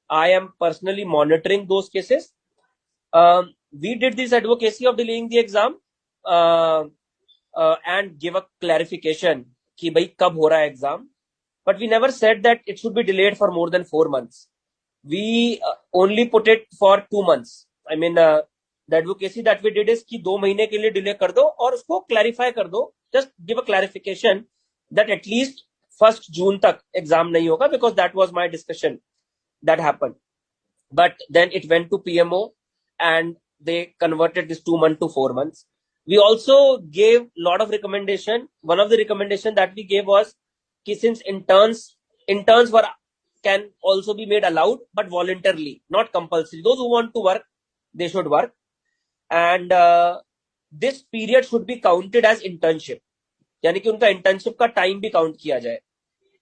I am personally monitoring those cases. We did this advocacy of delaying the exam and give a clarification कि भाई कब हो रहा है exam, but we never said that it should be delayed for more than 4 months. We only put it for 2 months. I mean, the advocacy that we did is कि 2 महीने के लिए delay कर दो और उसको clarify कर दो. Just give a clarification that at least 1st June तक exam नहीं होगा, because that was my discussion that happened. But then it went to PMO and they converted this 2 months to 4 months. We also gave a lot of recommendation. One of the recommendation that we gave was कि since interns were can also be made allowed, but voluntarily, not compulsory. Those who want to work, they should work. And this period should be counted as internship. यानी कि उनका internship का time भी count किया जाए.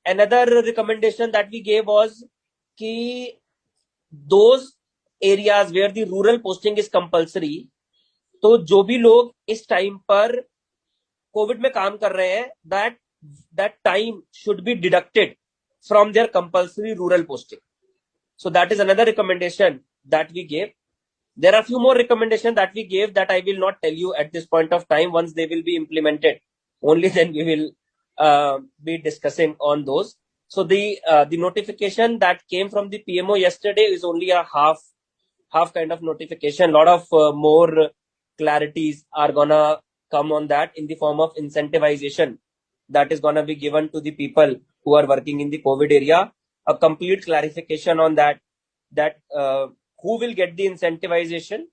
Another recommendation that we gave was कि those areas where the rural posting is compulsory, तो जो भी लोग इस टाइम पर कोविड में काम कर रहे हैं, that time should be deducted from their compulsory rural posting. So that is another recommendation that we gave. There are few more recommendations that we gave that I will not tell you at this point of time. Once they will be implemented, only then we will be discussing on those. So the notification that came from the PMO yesterday is only a half kind of notification. A lot of more clarities are gonna come on that in the form of incentivization that is gonna be given to the people who are working in the COVID area. A complete clarification on that who will get the incentivization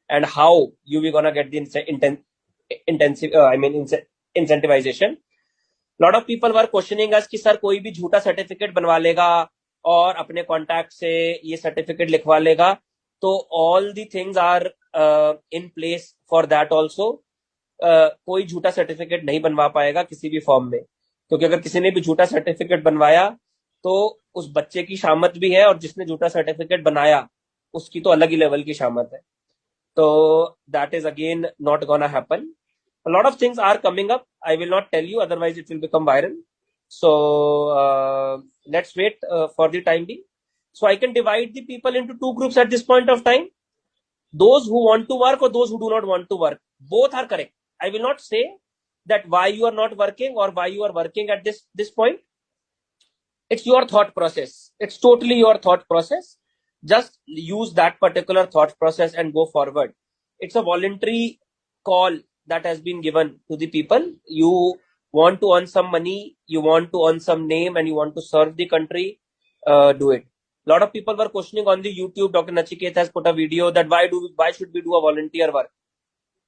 and how you will gonna get the incentivization. Lot of people were questioning us कि sir कोई भी झूठा certificate बनवा लेगा और अपने contact से ये सर्टिफिकेट लिखवा लेगा, तो all the things are in place for that also. कोई झूठा सर्टिफिकेट नहीं बनवा पाएगा किसी भी फॉर्म में, क्योंकि अगर किसी ने भी झूठा सर्टिफिकेट बनवाया तो उस बच्चे की शामत भी है, और जिसने झूठा सर्टिफिकेट बनाया उसकी तो अलग ही लेवल की शामत है. तो that is again not gonna happen. A lot of things are coming up. I will not tell you, otherwise it will become viral. So let's wait for the time being. So I can divide the people into two groups at this point of time. Those who want to work or those who do not want to work. Both are correct. I will not say that why you are not working or why you are working at this point. It's your thought process. It's totally your thought process. Just use that particular thought process and go forward. It's a voluntary call that has been given to the people. You want to earn some money, you want to earn some name, and you want to serve the country, do it. A lot of people were questioning on the YouTube. Dr. Nachiket has put a video that why should we do a volunteer work?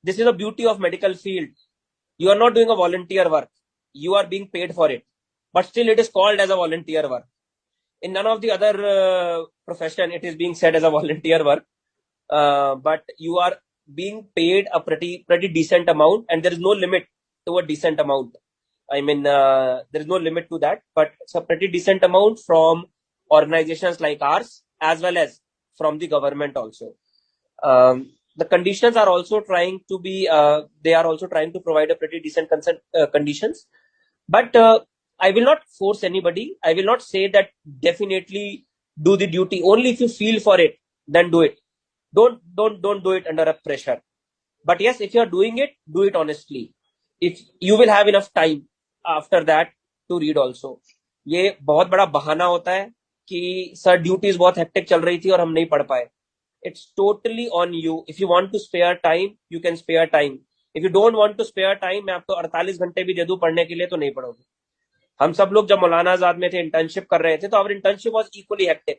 This is the beauty of medical field. You are not doing a volunteer work. You are being paid for it. But still it is called as a volunteer work. In none of the other profession it is being said as a volunteer work. But you are being paid a pretty decent amount, and there is no limit to a decent amount. I mean, there is no limit to that, but it's a pretty decent amount from organizations like ours as well as from the government also. The conditions are also trying to be, they are also trying to provide a pretty decent conditions. But I will not force anybody. I will not say that definitely do the duty. Only if you feel for it, then do it. Don't do it under a pressure. But yes, if you are doing it, do it honestly. If you will have enough time after that to read also. ये बहुत बड़ा बहाना होता है कि sir duties बहुत hectic चल रही थी और हम नहीं पढ़ पाए. It's totally on you. If you want to spare time, you can spare time. If you don't want to spare time, मैं आपको 48 घंटे भी दे दूं पढ़ने के लिए तो नहीं पढ़ोगे. हम सब लोग जब मौलाना आजाद में थे, इंटर्नशिप कर रहे थे, तो our internship was equally hectic.